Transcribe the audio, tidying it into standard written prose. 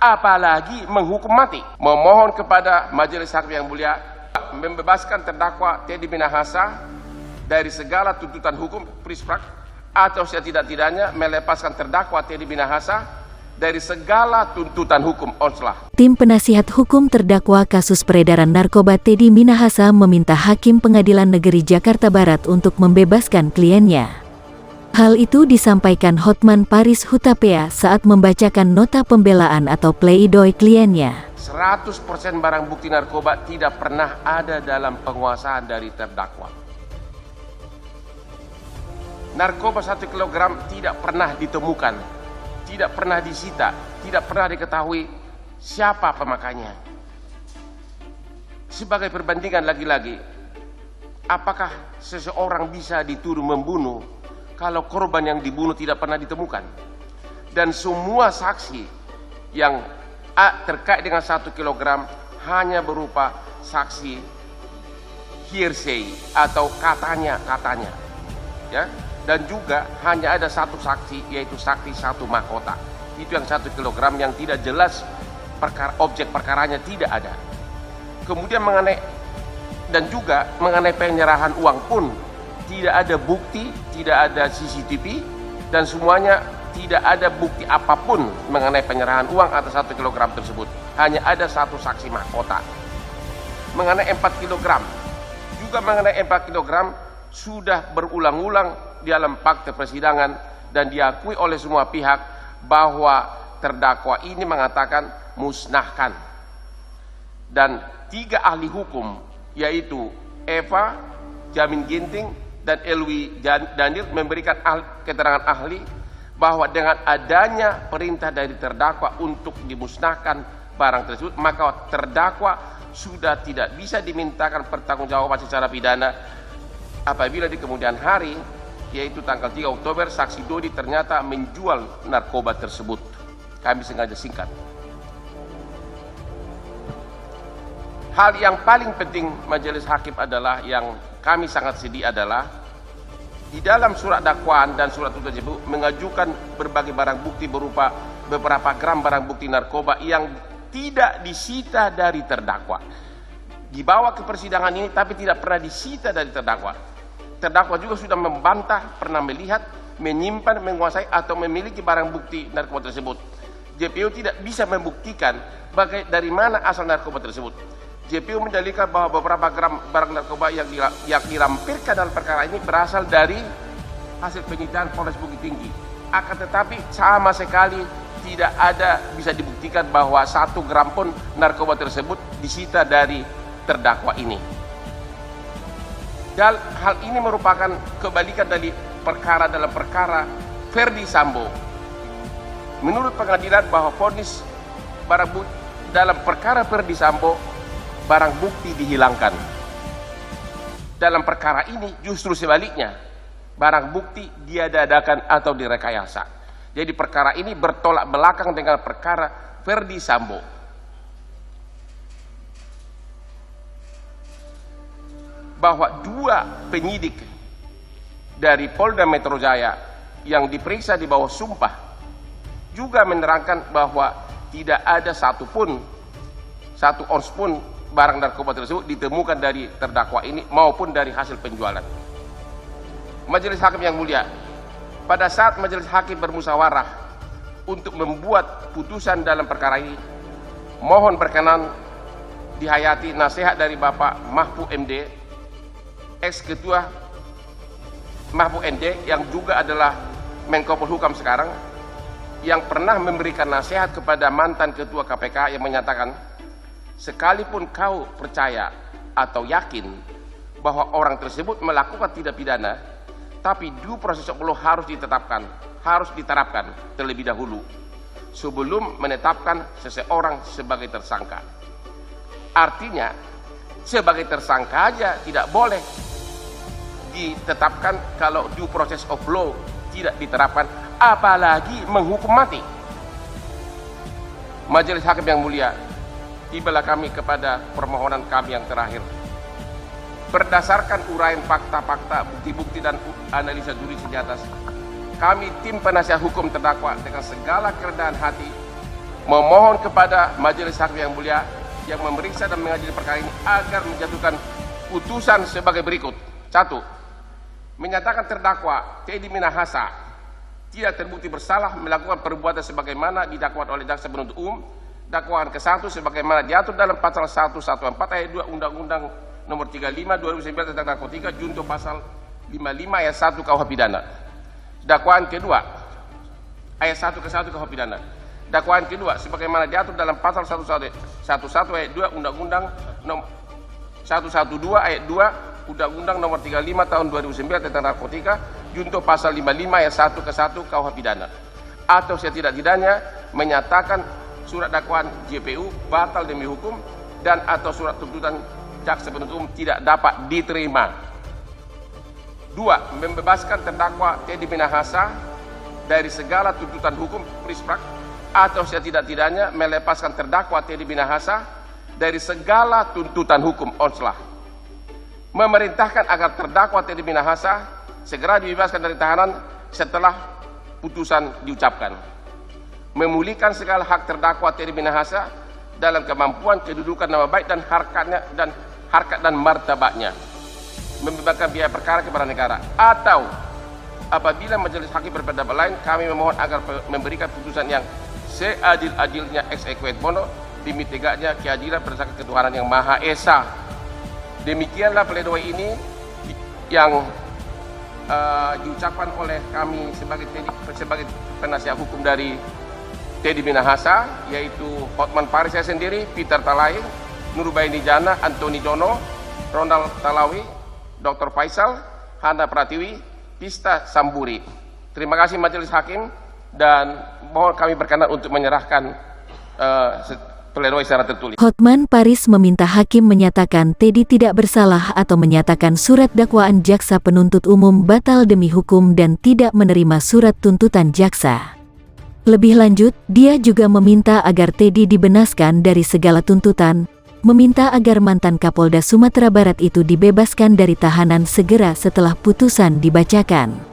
apalagi menghukum mati. Memohon kepada Majelis Hakim yang mulia membebaskan terdakwa Teddy Minahasa dari segala tuntutan hukum prisprak, atau setidak-tidaknya melepaskan terdakwa Teddy Minahasa dari segala tuntutan hukum onslah. Tim penasihat hukum terdakwa kasus peredaran narkoba Teddy Minahasa meminta Hakim Pengadilan Negeri Jakarta Barat untuk membebaskan kliennya. Hal itu disampaikan Hotman Paris Hutapea saat membacakan nota pembelaan atau pleidoy kliennya. 100% barang bukti narkoba tidak pernah ada dalam penguasaan dari terdakwa. Narkoba 1 kilogram tidak pernah ditemukan, tidak pernah disita, tidak pernah diketahui siapa pemakainya. Sebagai perbandingan lagi-lagi, apakah seseorang bisa dituduh membunuh kalau korban yang dibunuh tidak pernah ditemukan? Dan semua saksi yang terkait dengan 1 kilogram hanya berupa saksi hearsay atau katanya, ya. Dan juga hanya ada satu saksi, yaitu saksi satu mahkota. Itu yang 1 kilogram yang tidak jelas objek perkaranya tidak ada. Kemudian mengenai penyerahan uang pun tidak ada bukti, tidak ada CCTV, dan semuanya tidak ada bukti apapun mengenai penyerahan uang atas 1 kilogram tersebut. Hanya ada satu saksi mahkota. Mengenai 4 kilogram, juga mengenai 4 kilogram sudah berulang-ulang di dalam fakta persidangan dan diakui oleh semua pihak bahwa terdakwa ini mengatakan musnahkan. Dan 3 ahli hukum, yaitu Eva, Jamin Ginting, dan Elwi Daniel memberikan keterangan ahli bahwa dengan adanya perintah dari terdakwa untuk dimusnahkan barang tersebut, maka terdakwa sudah tidak bisa dimintakan pertanggungjawaban secara pidana apabila di kemudian hari, yaitu tanggal 3 Oktober, saksi Dodi ternyata menjual narkoba tersebut. Kami sengaja singkat. Hal yang paling penting Majelis Hakim adalah, yang kami sangat sedih adalah, di dalam surat dakwaan dan surat tuntutan tersebut mengajukan berbagai barang bukti berupa beberapa gram barang bukti narkoba yang tidak disita dari terdakwa. Dibawa ke persidangan ini tapi tidak pernah disita dari terdakwa. Terdakwa juga sudah membantah pernah melihat, menyimpan, menguasai atau memiliki barang bukti narkoba tersebut. JPU tidak bisa membuktikan dari mana asal narkoba tersebut. JPU mendalilkan bahwa beberapa gram barang narkoba yang dilampirkan dalam perkara ini berasal dari hasil penyitaan Polres Bukit Tinggi. Akan tetapi sama sekali tidak ada bisa dibuktikan bahwa 1 gram pun narkoba tersebut disita dari terdakwa ini. Dan hal ini merupakan kebalikan dari perkara dalam perkara Ferdi Sambo. Menurut pengadilan bahwa vonis barang bukti dalam perkara Ferdi Sambo, barang bukti dihilangkan. Dalam perkara ini justru sebaliknya, barang bukti diada-adakan atau direkayasa. Jadi perkara ini bertolak belakang dengan perkara Ferdi Sambo. Bahwa 2 penyidik dari Polda Metro Jaya yang diperiksa di bawah sumpah juga menerangkan bahwa tidak ada satu ons pun barang narkoba tersebut ditemukan dari terdakwa ini maupun dari hasil penjualan. Majelis Hakim yang mulia, pada saat Majelis Hakim bermusyawarah untuk membuat putusan dalam perkara ini, mohon berkenan dihayati nasihat dari Bapak Mahfud MD, ex-ketua Mahfud MD yang juga adalah Menko Polhukam sekarang, yang pernah memberikan nasihat kepada mantan ketua KPK yang menyatakan, sekalipun kau percaya atau yakin bahwa orang tersebut melakukan tindak pidana, tapi due process of law harus diterapkan terlebih dahulu sebelum menetapkan seseorang sebagai tersangka. Artinya sebagai tersangka aja tidak boleh ditetapkan kalau due process of law tidak diterapkan, apalagi menghukum mati. Majelis Hakim yang mulia, tibalah kami kepada permohonan kami yang terakhir. Berdasarkan uraian fakta-fakta, bukti-bukti dan analisa juridis di atas, kami tim penasihat hukum terdakwa dengan segala kerendahan hati memohon kepada majelis hakim yang mulia yang memeriksa dan mengadili perkara ini agar menjatuhkan putusan sebagai berikut. 1. Menyatakan terdakwa Teddy Minahasa tidak terbukti bersalah melakukan perbuatan sebagaimana didakwakan oleh jaksa penuntut umum. Dakwaan ke-1 sebagaimana diatur dalam pasal 114 ayat 2 Undang-Undang Nomor 35 2009 tentang narkotika junto pasal 55 ayat 1 KUH pidana. Dakwaan kedua ayat 1 ke 1 KUH pidana. Dakwaan kedua sebagaimana diatur dalam pasal 11 ayat 2 Undang-Undang Nomor 112 ayat 2 Undang-Undang Nomor 35 tahun 2009 tentang narkotika junto pasal 55 ayat 1 ke 1 KUH pidana. Atau setidak-tidaknya menyatakan surat dakwaan JPU batal demi hukum dan atau surat tuntutan jaksa penuntut umum tidak dapat diterima. 2. Membebaskan terdakwa Teddy Minahasa dari segala tuntutan hukum prisprak atau setidak-tidaknya melepaskan terdakwa Teddy Minahasa dari segala tuntutan hukum onslah. Memerintahkan agar terdakwa Teddy Minahasa segera dibebaskan dari tahanan setelah putusan diucapkan. Memulihkan segala hak terdakwa Teddy Minahasa dalam kemampuan, kedudukan, nama baik dan harkat dan martabatnya. Membebaskan biaya perkara kepada negara. Atau apabila majelis hakim berpendapat lain, kami memohon agar memberikan putusan yang seadil-adilnya ex equat bono demi tegaknya keadilan berdasarkan ketuhanan yang Maha Esa. Demikianlah pledoi ini yang diucapkan oleh kami sebagai penasihat hukum dari Teddy Minahasa, yaitu Hotman Paris saya sendiri, Peter Talai, Nurbaini Jana, Antoni Dono, Ronald Talawi, Dr. Faisal, Hana Pratiwi, Pista Samburi. Terima kasih majelis hakim dan mohon kami berkenan untuk menyerahkan pledoi secara tertulis. Hotman Paris meminta hakim menyatakan Teddy tidak bersalah atau menyatakan surat dakwaan jaksa penuntut umum batal demi hukum dan tidak menerima surat tuntutan jaksa. Lebih lanjut, dia juga meminta agar Teddy dibebaskan dari segala tuntutan, meminta agar mantan Kapolda Sumatera Barat itu dibebaskan dari tahanan segera setelah putusan dibacakan.